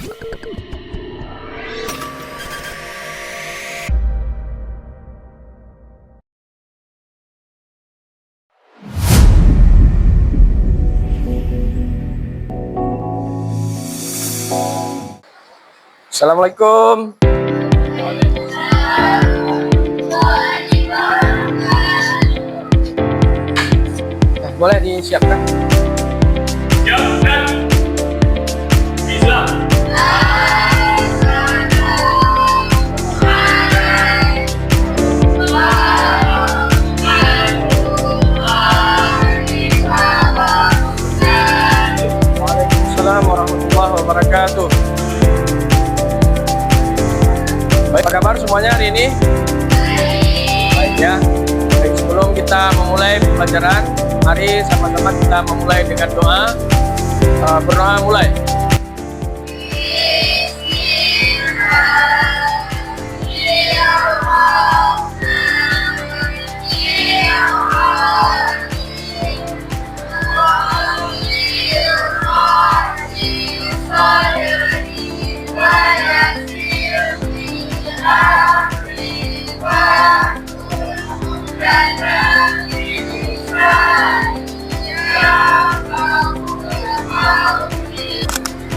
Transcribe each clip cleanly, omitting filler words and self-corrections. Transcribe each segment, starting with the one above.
Assalamualaikum. Boleh disiapkan. Siapkan. Bisa. Waalaikumsalam warahmatullahi wabarakatuh. Baik, apa kabar semuanya hari ini? Baik ya. Baik, sebelum kita memulai pelajaran, mari sama-sama kita memulai dengan doa. Berdoa mulai.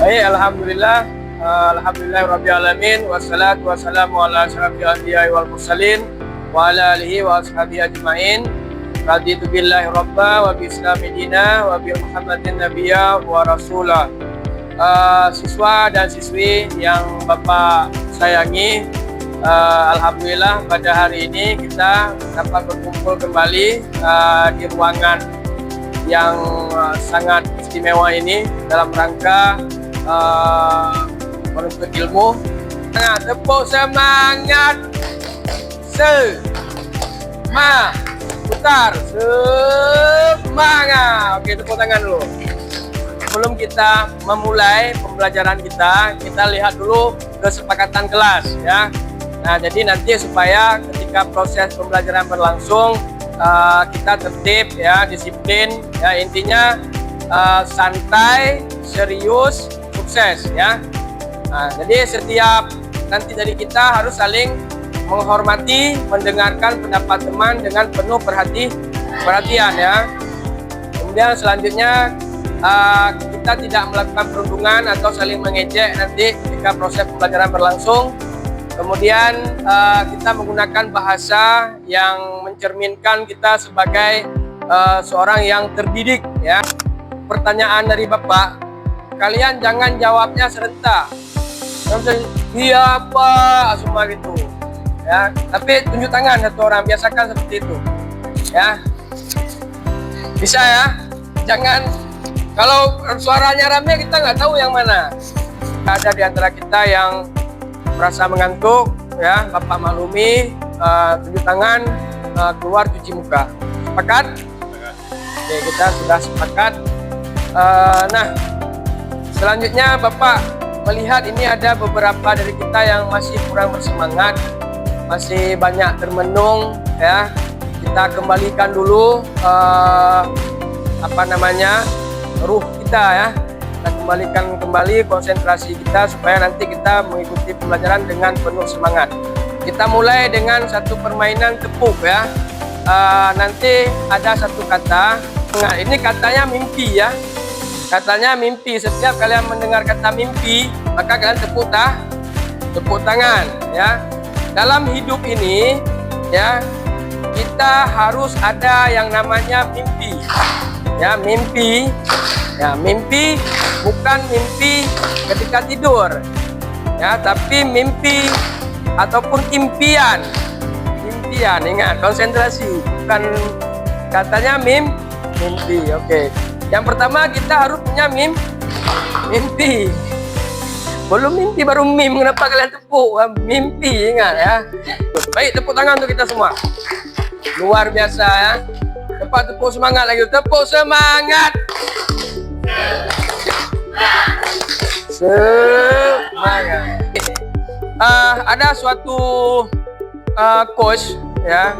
Baik, alhamdulillah, alhamdulillahirabbil alamin, wassalatu wassalamu ala asyrafil anbiya'i wal mursalin wa ala alihi wa ashabihi ajmain. Raditu billahi rabba wa bi islami dina wa bi Muhammadin nabiyya wa rasulah. Siswa dan siswi yang Bapak sayangi, alhamdulillah pada hari ini kita dapat berkumpul kembali di ruangan yang sangat istimewa ini dalam rangka menuntut ilmu. Nah, tepuk semangat. Putar semangat. Oke, tepuk tangan dulu. Sebelum kita memulai pembelajaran kita lihat dulu kesepakatan kelas ya. Nah, jadi nanti supaya ketika proses pembelajaran berlangsung kita tertib ya, disiplin ya, intinya santai, serius, sukses ya. Nah, jadi setiap nanti dari kita harus saling menghormati, mendengarkan pendapat teman dengan penuh perhatian ya. Kemudian selanjutnya kita tidak melakukan perundungan atau saling mengejek nanti ketika proses pembelajaran berlangsung. Kemudian kita menggunakan bahasa yang mencerminkan kita sebagai seorang yang terdidik ya. Pertanyaan dari Bapak, kalian jangan jawabnya serentak. Iya Pak, semua gitu ya. Tapi tunjuk tangan satu orang, biasakan seperti itu ya. Bisa ya. Jangan, kalau suaranya rame kita nggak tahu yang mana. Ada di antara kita yang merasa mengantuk ya, Bapak maklumi, tunjuk tangan, keluar cuci muka. Sepakat? Oke, kita sudah sepakat. Nah, selanjutnya Bapak melihat ini ada beberapa dari kita yang masih kurang bersemangat, masih banyak termenung ya. Kita kembalikan dulu ruh kita ya. Kita kembalikan kembali konsentrasi kita supaya nanti kita mengikuti pembelajaran dengan penuh semangat. Kita mulai dengan satu permainan tepuk ya. Nanti ada satu kata. Nah, ini katanya mimpi ya. Katanya mimpi. Setiap kalian mendengar kata mimpi, maka kalian tepuk tangan ya. Dalam hidup ini ya, kita harus ada yang namanya mimpi. Ya, mimpi. Ya, mimpi bukan mimpi ketika tidur. Ya, tapi mimpi ataupun impian. Impian, ingat, konsentrasi. Bukan katanya mimpi. Oke. Yang pertama kita harus punya mimpi. Belum mimpi baru mim. Kenapa kalian tepuk? Mimpi, ingat ya. Baik, tepuk tangan untuk kita semua. Luar biasa ya. Tepuk semangat lagi. Tepuk semangat. Semangat. Ada suatu coach ya,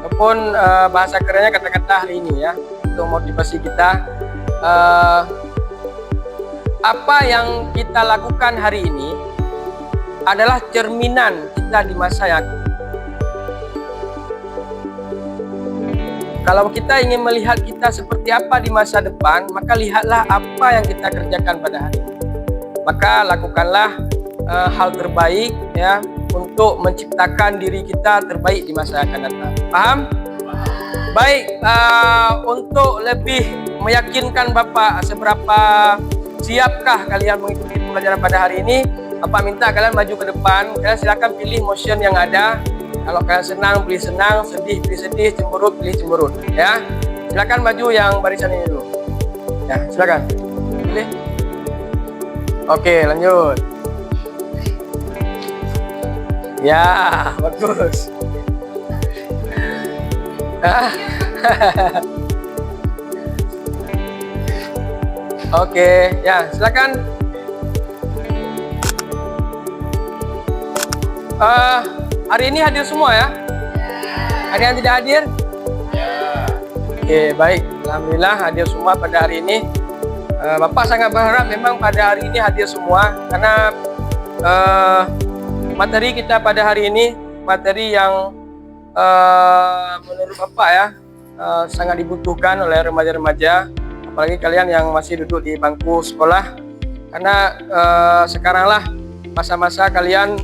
ataupun bahasa kerennya kata-kata hari ini ya, untuk motivasi kita. apa yang kita lakukan hari ini adalah cerminan kita di masa yang akan. Kalau kita ingin melihat kita seperti apa di masa depan, maka lihatlah apa yang kita kerjakan pada hari ini. Maka lakukanlah hal terbaik ya untuk menciptakan diri kita terbaik di masa yang akan datang. Paham? Baik, untuk lebih meyakinkan Bapak seberapa siapkah kalian mengikuti pembelajaran pada hari ini, Bapak minta kalian maju ke depan. Kalian silakan pilih motion yang ada. Kalau kalian senang, pilih senang, sedih, pilih sedih, cemberut, pilih cemberut. Ya, silakan maju yang barisan ini dulu. Ya, silakan. Pilih. Oke, lanjut. Ya, bagus. Oke, ya silakan. Hari ini hadir semua ya? Ada yang tidak hadir? Oke, baik. Alhamdulillah hadir semua pada hari ini. Bapak sangat berharap memang pada hari ini hadir semua karena materi kita pada hari ini materi yang menurut Bapak ya sangat dibutuhkan oleh remaja-remaja, apalagi kalian yang masih duduk di bangku sekolah, karena sekaranglah masa-masa kalian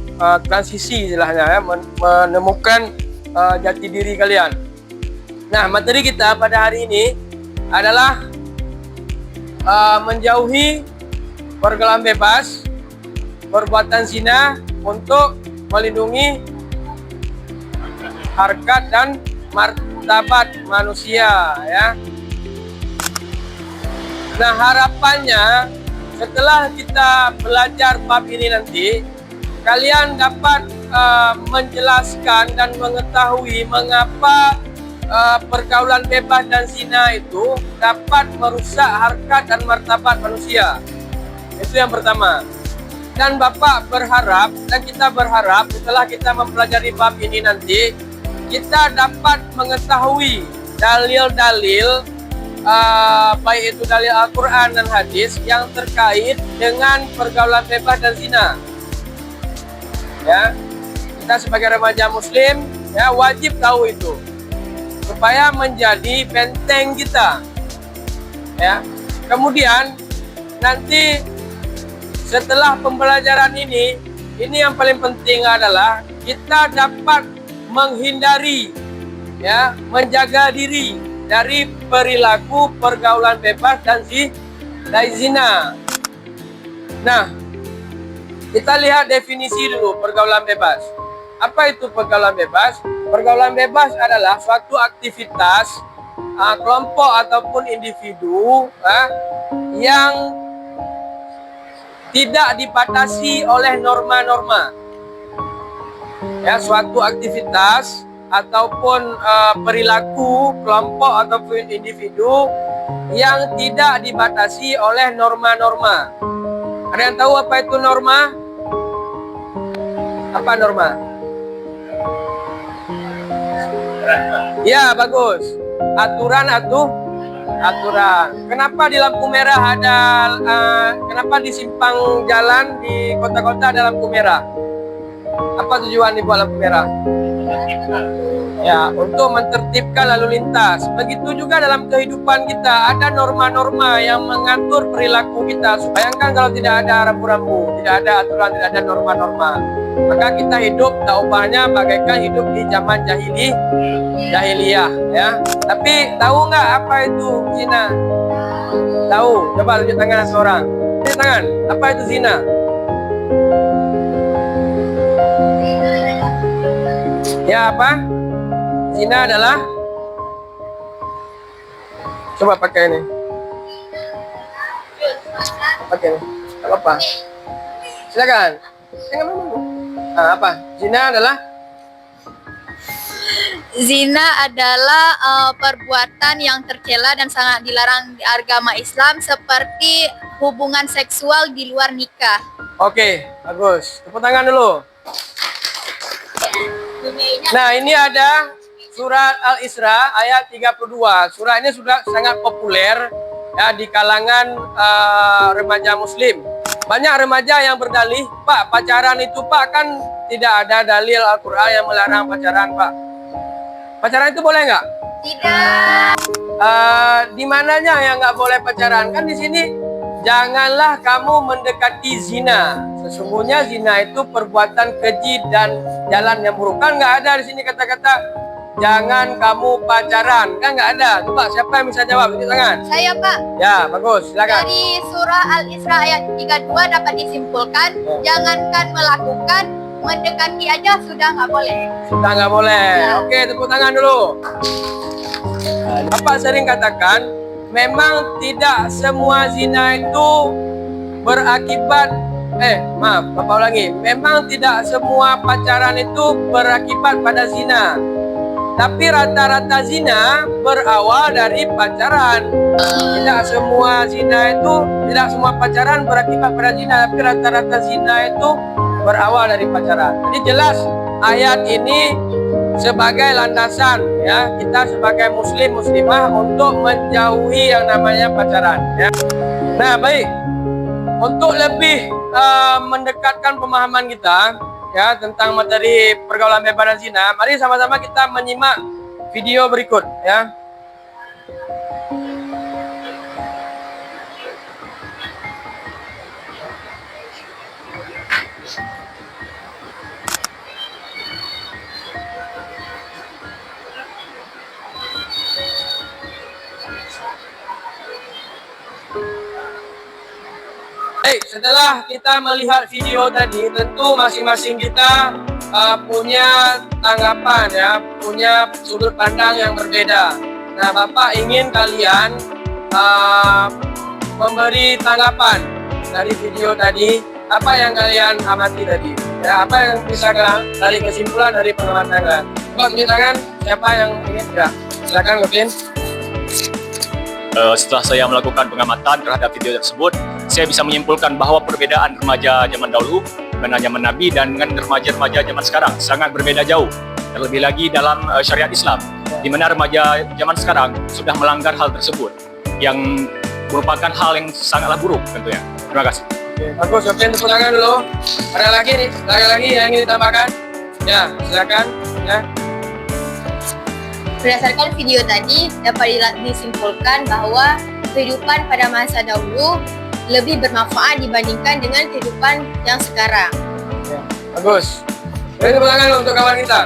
transisi istilahnya ya, menemukan jati diri kalian. Nah, materi kita pada hari ini adalah menjauhi pergaulan bebas, perbuatan zina untuk melindungi harkat dan martabat manusia ya. Nah, harapannya setelah kita belajar bab ini nanti, kalian dapat menjelaskan dan mengetahui mengapa pergaulan bebas dan zina itu dapat merusak harkat dan martabat manusia. Itu yang pertama. Dan Bapak berharap dan kita berharap setelah kita mempelajari bab ini nanti, kita dapat mengetahui dalil-dalil baik itu dalil Al-Quran dan hadis yang terkait dengan pergaulan bebas dan zina. Ya, kita sebagai remaja muslim ya wajib tahu itu supaya menjadi benteng kita. Ya. Kemudian nanti setelah pembelajaran ini yang paling penting adalah kita dapat menghindari ya, menjaga diri dari perilaku pergaulan bebas dan zina. Nah, kita lihat definisi dulu pergaulan bebas. Apa itu pergaulan bebas? Pergaulan bebas adalah suatu aktivitas kelompok ataupun individu yang tidak dibatasi oleh norma-norma. Ya, suatu aktivitas ataupun perilaku kelompok ataupun individu yang tidak dibatasi oleh norma-norma. Ada yang tahu apa itu norma? Apa norma? Ya, bagus. Aturan. Kenapa di lampu merah ada kenapa di simpang jalan di kota-kota ada lampu merah? Apa tujuan dibuat lampu merah? Ya, untuk mentertibkan lalu lintas. Begitu juga dalam kehidupan kita ada norma-norma yang mengatur perilaku kita. Bayangkan kalau tidak ada rambu-rambu, tidak ada aturan, tidak ada norma-norma, maka kita hidup tak ubahnya bagaikan hidup di zaman jahiliyah ya. Tapi tahu nggak apa itu zina? Tahu? Coba tunjuk tangan seorang. Tunjuk tangan. Apa itu zina? Ya, apa? Zina adalah, coba pakai ini. Pakai ini. Gak apa-apa. Silakan. Jangan menunggu. Apa? Zina adalah? Zina adalah perbuatan yang tercela dan sangat dilarang di agama Islam, seperti hubungan seksual di luar nikah. Oke, bagus. Tepuk tangan dulu. Nah, ini ada surat Al-Isra ayat 32. Surah ini sudah sangat populer ya di kalangan remaja muslim. Banyak remaja yang berdalih, Pak, pacaran itu Pak kan tidak ada dalil Al-Quran yang melarang pacaran, Pak. Pacaran itu boleh nggak? Tidak. Di mananya yang nggak boleh pacaran? Kan di sini, janganlah kamu mendekati zina. Sesungguhnya zina itu perbuatan keji dan jalan yang buruk. Kan nggak ada di sini kata-kata jangan kamu pacaran, kan nggak ada. Coba siapa yang bisa jawab? Tunjuk tangan. Saya, Pak. Ya, bagus. Silakan. Dari surah Al-Isra ayat 32 dapat disimpulkan, jangankan melakukan, mendekati aja sudah nggak boleh. Sudah nggak boleh. Ya. Oke, tepuk tangan dulu. Bapak sering katakan, memang tidak semua zina itu berakibat Bapak ulangi. Memang tidak semua pacaran itu berakibat pada zina. Tapi rata-rata zina berawal dari pacaran. Tidak semua zina itu, tidak semua pacaran berakibat pada zina, tapi rata-rata zina itu berawal dari pacaran. Jadi jelas ayat ini sebagai landasan ya kita sebagai muslim muslimah untuk menjauhi yang namanya pacaran ya. Nah, baik. Untuk lebih mendekatkan pemahaman kita ya tentang materi pergaulan bebas dan zina, mari sama-sama kita menyimak video berikut ya. Setelah kita melihat video tadi, tentu masing-masing kita punya tanggapan ya, punya sudut pandang yang berbeda. Nah, Bapak ingin kalian memberi tanggapan dari video tadi, apa yang kalian amati tadi, ya, apa yang bisa dari kesimpulan dari pengamatan. Coba tunjuk tangan, siapa yang ingin? Ya, silakan Gopin. Setelah saya melakukan pengamatan terhadap video tersebut, saya bisa menyimpulkan bahwa perbedaan remaja zaman dahulu dengan zaman Nabi dan dengan remaja-remaja zaman sekarang sangat berbeda jauh. Terlebih lagi dalam syariat Islam, di mana remaja zaman sekarang sudah melanggar hal tersebut, yang merupakan hal yang sangatlah buruk tentunya. Terima kasih. Oke, bagus, Gopin, tepuk tangan dulu. Ada lagi nih, lagi yang ingin ditambahkan? Ya, silakan. Ya. Berdasarkan video tadi, dapat disimpulkan bahwa kehidupan pada masa dahulu lebih bermanfaat dibandingkan dengan kehidupan yang sekarang. Ya, bagus. Beri tepuk tangan untuk kawan kita.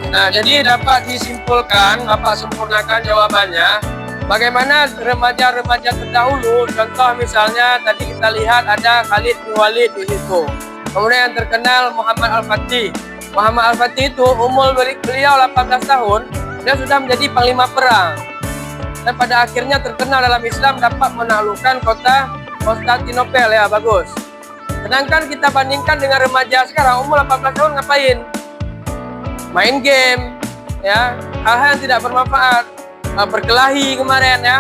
Nah, jadi dapat disimpulkan, Bapak sempurnakan jawabannya. Bagaimana remaja-remaja terdahulu, contoh misalnya tadi kita lihat ada Khalid bin Walid di situ. Kemudian yang terkenal Muhammad Al-Fatih. Muhammad Al-Fatih itu umur beliau 18 tahun, dia sudah menjadi panglima perang. Dan pada akhirnya terkenal dalam Islam dapat menaklukkan kota Konstantinopel ya, bagus. Sedangkan kita bandingkan dengan remaja sekarang umur 18 tahun ngapain? Main game, ya, hal-hal yang tidak bermanfaat, berkelahi kemarin ya.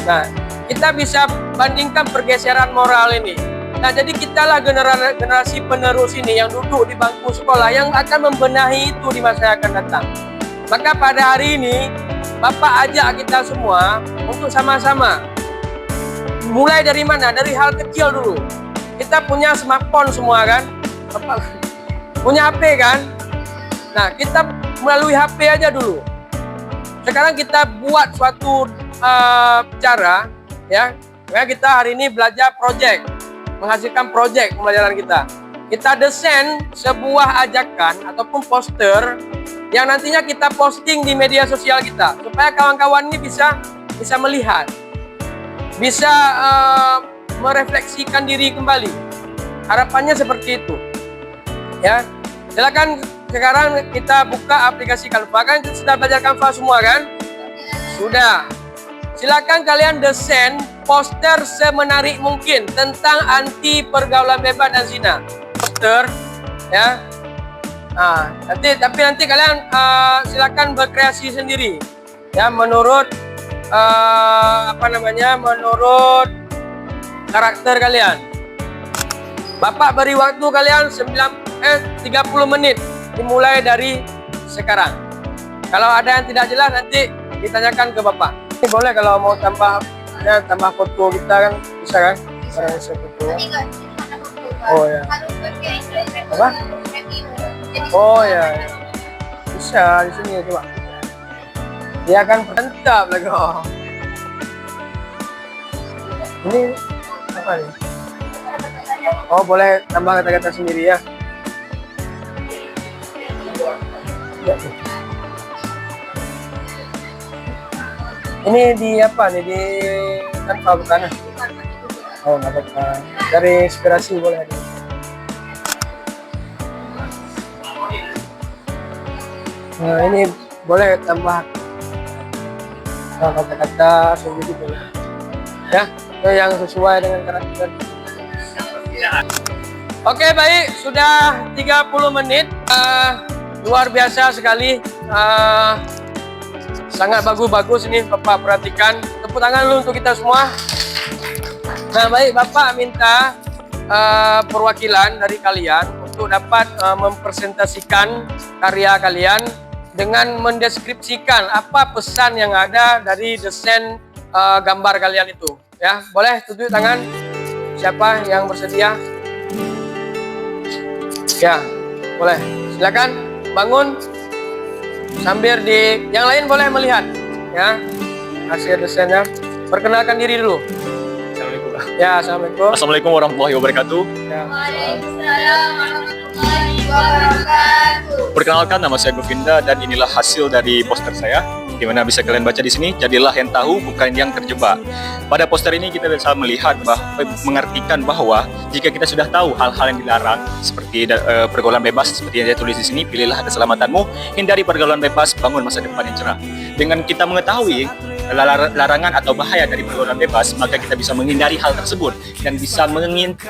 Nah, kita bisa bandingkan pergeseran moral ini. Nah, jadi kitalah generasi penerus ini yang duduk di bangku sekolah yang akan membenahi itu di masa yang akan datang. Maka pada hari ini Bapak ajak kita semua untuk sama-sama. Mulai dari mana? Dari hal kecil dulu. Kita punya smartphone semua kan? Bapak punya HP kan? Nah, kita melalui HP aja dulu. Sekarang kita buat suatu cara ya. Kita hari ini belajar project, menghasilkan project pembelajaran kita. Kita desain sebuah ajakan ataupun poster yang nantinya kita posting di media sosial kita supaya kawan-kawan ini bisa melihat, bisa merefleksikan diri kembali. Harapannya seperti itu. Ya, silakan sekarang kita buka aplikasi Canva. Kan sudah belajar Canva semua kan? Sudah. Silakan kalian desain poster semenarik mungkin tentang anti pergaulan bebas dan zina. Poster, ya. Nah, tapi nanti kalian silakan berkreasi sendiri, ya, menurut menurut karakter kalian. Bapak beri waktu kalian 30 menit dimulai dari sekarang. Kalau ada yang tidak jelas nanti ditanyakan ke Bapak. Ini boleh kalau mau tambah foto kita kan bisa kan? Orang bisa foto. Oh ya. Apa? Oh ya. Bisa di sini coba. Dia akan mantap lagi. Ini apa nih? Oh boleh tambah kata-kata sendiri ya. Ini di apa nih, di tanpa bukan? Oh nggak apa-apa. Dari inspirasi boleh. Nah ini boleh tambah kata-kata sendiri boleh. Ya, yang sesuai dengan karakter. Oke baik, sudah 30 menit. Luar biasa sekali. Sangat bagus ini Bapak perhatikan. Tepuk tangan dulu untuk kita semua. Nah baik, Bapak minta perwakilan dari kalian untuk dapat mempresentasikan karya kalian dengan mendeskripsikan apa pesan yang ada dari desain gambar kalian itu. Ya, boleh tunjuk tangan. Siapa yang bersedia? Ya, boleh. Silakan bangun. Sambil yang lain boleh melihat. Ya, hasil desainnya. Perkenalkan diri dulu. Assalamualaikum. Ya, assalamualaikum. Assalamualaikum warahmatullahi wabarakatuh. Ya. Waalaikumsalam warahmatullahi wabarakatuh. Perkenalkan, nama saya Govinda dan inilah hasil dari poster saya. Di mana bisa kalian baca di sini, jadilah yang tahu bukan yang terjebak. Pada poster ini kita bisa melihat mengartikan bahwa jika kita sudah tahu hal-hal yang dilarang seperti pergaulan bebas seperti yang saya tulis di sini, pilihlah keselamatanmu, hindari pergaulan bebas, bangun masa depan yang cerah. Dengan kita mengetahui larangan atau bahaya dari pergaulan bebas, maka kita bisa menghindari hal tersebut dan bisa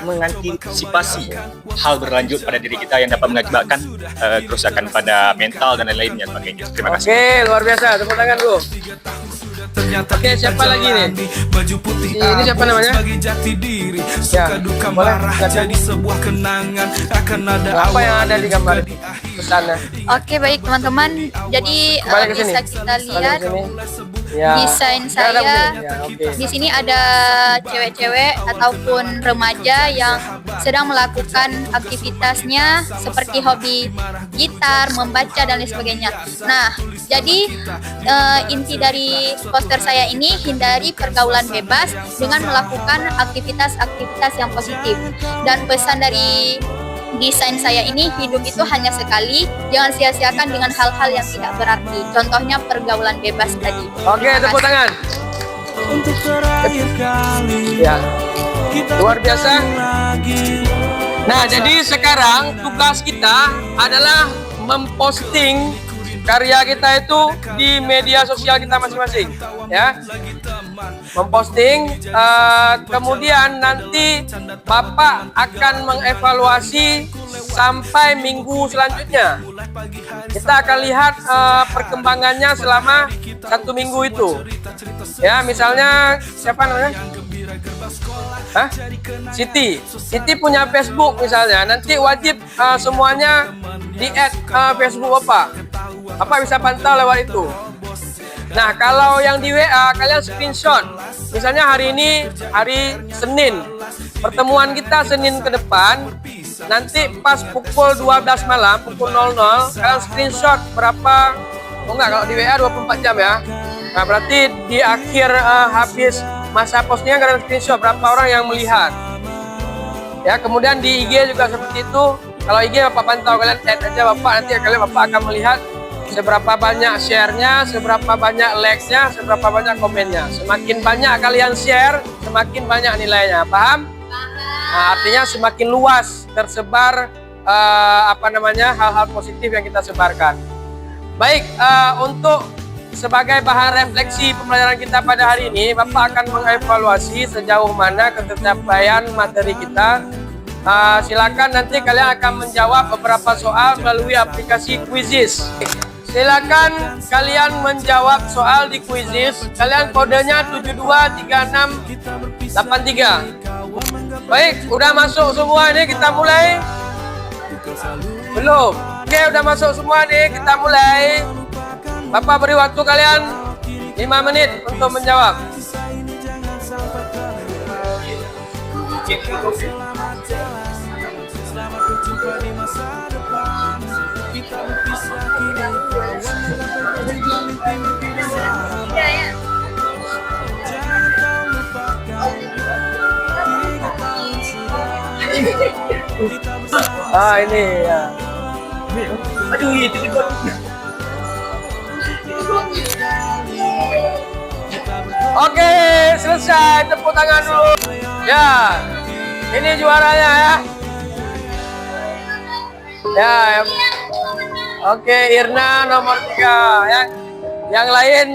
mengantisipasi hal berlanjut pada diri kita yang dapat mengakibatkan kerusakan pada mental dan lain-lainnya sebagainya. Terima kasih. Oke, luar biasa. Tepuk tangan dulu. Oke, siapa lagi nih? Ini siapa namanya? Ya, boleh. Apa yang ada di gambar pesannya? Oke baik teman-teman, jadi Kembali ke sini. bisa kita lihat Ya. desain Ya, ada saya. begini. Ya, oke. Di sini ada cewek-cewek ataupun remaja yang sedang melakukan aktivitasnya seperti hobi gitar, membaca dan lain sebagainya. Nah, jadi inti dari poster saya ini hindari pergaulan bebas dengan melakukan aktivitas-aktivitas yang positif. Dan pesan dari desain saya ini, hidup itu hanya sekali, jangan sia-siakan dengan hal-hal yang tidak berarti. Contohnya pergaulan bebas tadi. Oke, Terima tepuk kasih. tangan. Ya, luar biasa. Nah, jadi sekarang tugas kita adalah memposting karya kita itu di media sosial kita masing-masing, ya. Memposting, kemudian nanti Bapak akan mengevaluasi sampai minggu selanjutnya. Kita akan lihat perkembangannya selama 1 minggu itu. Ya, misalnya siapa namanya? Hah? Siti punya Facebook misalnya. Nanti wajib semuanya di-add Facebook Bapak bisa pantau lewat itu. Nah, kalau yang di WA kalian screenshot. Misalnya hari ini hari Senin. Pertemuan kita Senin ke depan. Nanti pas pukul 12 malam, pukul 00, kalian screenshot berapa. Oh enggak, kalau di WA 24 jam ya. Nah, berarti di akhir habis masa postingnya kalian screenshot berapa orang yang melihat. Ya, kemudian di IG juga seperti itu. Kalau IG Bapak pantau, kalian add aja Bapak, nanti Bapak akan melihat seberapa banyak share-nya, seberapa banyak like-nya, seberapa banyak komennya. Semakin banyak kalian share, semakin banyak nilainya. Paham? Nah, artinya semakin luas tersebar hal-hal positif yang kita sebarkan. Baik, untuk sebagai bahan refleksi pembelajaran kita pada hari ini, Bapak akan mengevaluasi sejauh mana ketercapaian materi kita. Silakan nanti kalian akan menjawab beberapa soal melalui aplikasi Quizizz. Silakan kalian menjawab soal di Quizizz. Kalian kodenya 723683. Baik, udah masuk semua nih, kita mulai. Belum? Oke, udah masuk semua nih, kita mulai. Bapak beri waktu kalian 5 menit untuk menjawab. Ini ya. Aduh, itu Oke, selesai. Tepuk tangan dulu. Ya, ini juaranya ya. Ya, oke, Irna nomor 3 ya. Yang lain,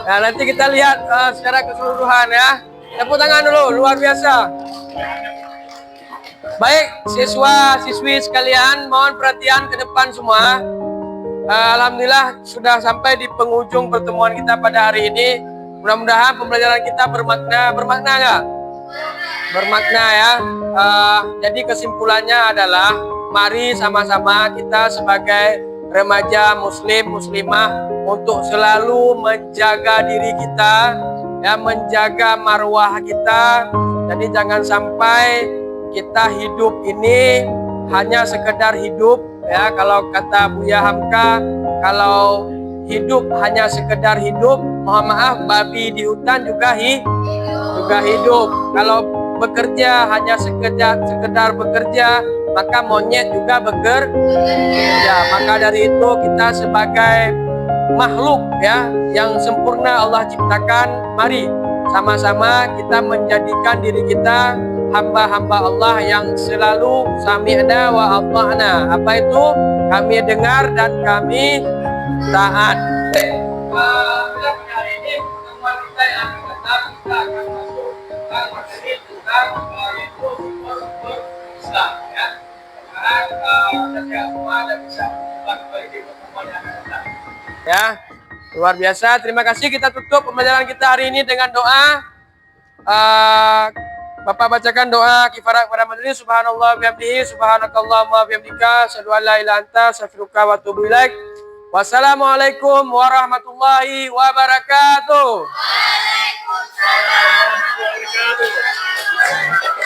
nah nanti kita lihat secara keseluruhan ya. Tepuk tangan dulu, luar biasa. Baik, siswa-siswi sekalian, mohon perhatian ke depan semua. Alhamdulillah sudah sampai di penghujung pertemuan kita pada hari ini. Mudah-mudahan pembelajaran kita bermakna nggak? Bermakna ya. Jadi kesimpulannya adalah mari sama-sama kita sebagai remaja muslim muslimah untuk selalu menjaga diri kita, ya, menjaga marwah kita. Jadi jangan sampai kita hidup ini hanya sekedar hidup, ya. Kalau kata Buya Hamka, kalau hidup hanya sekedar hidup, mohon maaf, babi di hutan juga hidup. Kalau bekerja hanya sekedar bekerja, maka monyet juga bekerja. Maka dari itu kita sebagai makhluk ya yang sempurna Allah ciptakan, mari sama-sama kita menjadikan diri kita hamba-hamba Allah yang selalu sami'na wa ata'na. Apa itu? Kami dengar dan kami taat. Hari ini pertemuan kita yang akan datang, kita akan masuk tentang materi tentang yaitu Islam ya. Sekarang semua ada bisa kembali di pertemuan yang akan datang. Ya, luar biasa. Terima kasih. Kita tutup pembelajaran kita hari ini dengan doa. Bapak bacakan doa kifarat kepada majelis. Subhanallah bihamdihi, subhanakallahumma bihamdika, asyhadu an la ilaha illa anta, astaghfiruka wa atubu ilaik. Wassalamualaikum warahmatullahi wabarakatuh. Waalaikumsalam warahmatullahi wabarakatuh.